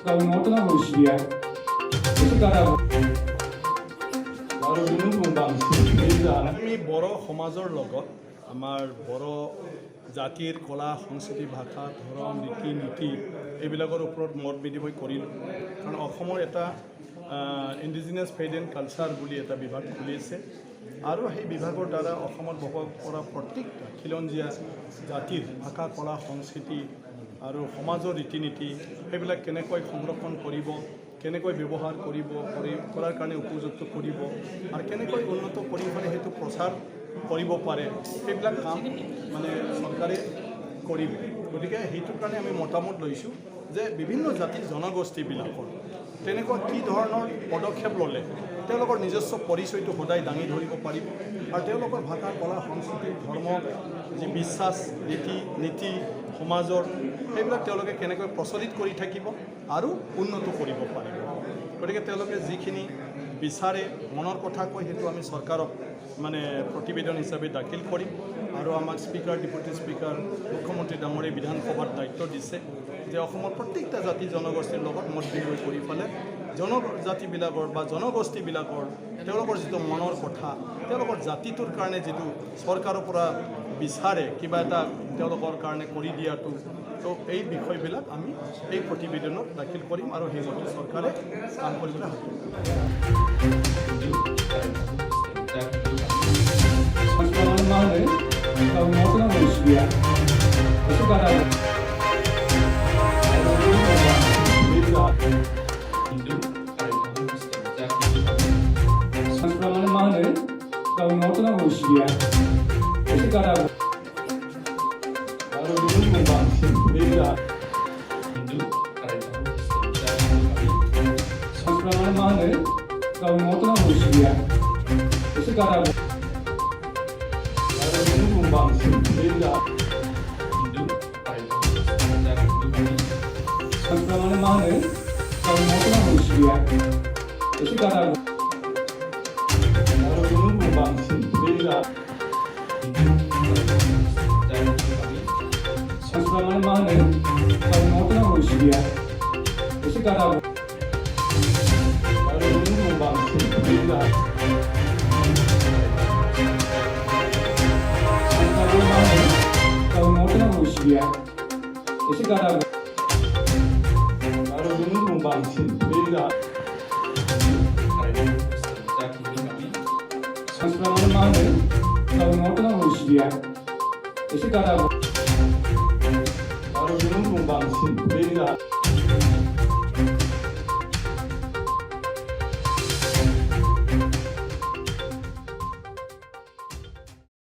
가위 어떠나고 시비야. 어떻게 가라고. 바로 눈 공방. আমি বড়ো সমাজৰ লগত আমাৰ বড়ো জাতিৰ কলা সংস্কৃতি ভাষা ধৰ্ম ৰীতি নীতি এইবিলাকৰ ওপৰত মত বিনিময় কৰিলোঁ কাৰণ অসমৰ এটা ইণ্ডিজিনাছ ফেড এণ্ড কালচাৰ বুলি এটা বিভাগ খুলিছে আৰু সেই বিভাগৰ দ্বাৰা অসমত বসবাস কৰা প্ৰত্যেকটা খিলঞ্জীয়া জাতিৰ ভাষা কলা সংস্কৃতি আৰু সমাজৰ ৰীতি নীতি সেইবিলাক কেনেকৈ সংৰক্ষণ কৰিব কেনেকৈ ব্যৱহাৰ কৰাৰ কাৰণে উপযুক্ত কৰিব আৰু কেনেকৈ উন্নত কৰি পেলাই সেইটো প্ৰচাৰ কৰিব পাৰে সেইবিলাক কাম মানে চৰকাৰে কৰিব গতিকে সেইটোৰ কাৰণে আমি মতামত লৈছোঁ যে বিভিন্ন জাতি জনগোষ্ঠীবিলাকৰ তেনেকুৱা কি ধৰণৰ পদক্ষেপ ল'লে তেওঁলোকৰ নিজস্ব পৰিচয়টো সদায় দাঙি ধৰিব পাৰিব আৰু তেওঁলোকৰ ভাষা কলা সংস্কৃতি ধৰ্ম যি বিশ্বাস ৰীতি নীতি সমাজৰ সেইবিলাক তেওঁলোকে কেনেকৈ প্ৰচলিত কৰি থাকিব আৰু উন্নত কৰিব পাৰিব গতিকে তেওঁলোকে যিখিনি বিচাৰে মনৰ কথা কয় সেইটো আমি চৰকাৰক মানে প্ৰতিবেদন হিচাপে দাখিল কৰিম আৰু আমাক স্পিকাৰ ডেপুটি স্পিকাৰ মুখ্যমন্ত্ৰী ডাঙৰীয়ে বিধানসভাত দায়িত্ব দিছে যে অসমৰ প্ৰত্যেকটা জাতি জনগোষ্ঠীৰ লগত মত বিনিময় কৰি পেলাই জনজাতিবিলাকৰ বা জনগোষ্ঠীবিলাকৰ তেওঁলোকৰ যিটো মনৰ কথা তেওঁলোকৰ জাতিটোৰ কাৰণে যিটো চৰকাৰৰ পৰা বিচাৰে কিবা এটা তেওঁলোকৰ কাৰণে কৰি দিয়াটো তো এই বিষয়বিলাক আমি এই প্ৰতিবেদনত দাখিল কৰিম আৰু সেইমতে চৰকাৰে কাম কৰিবলৈ Esse cara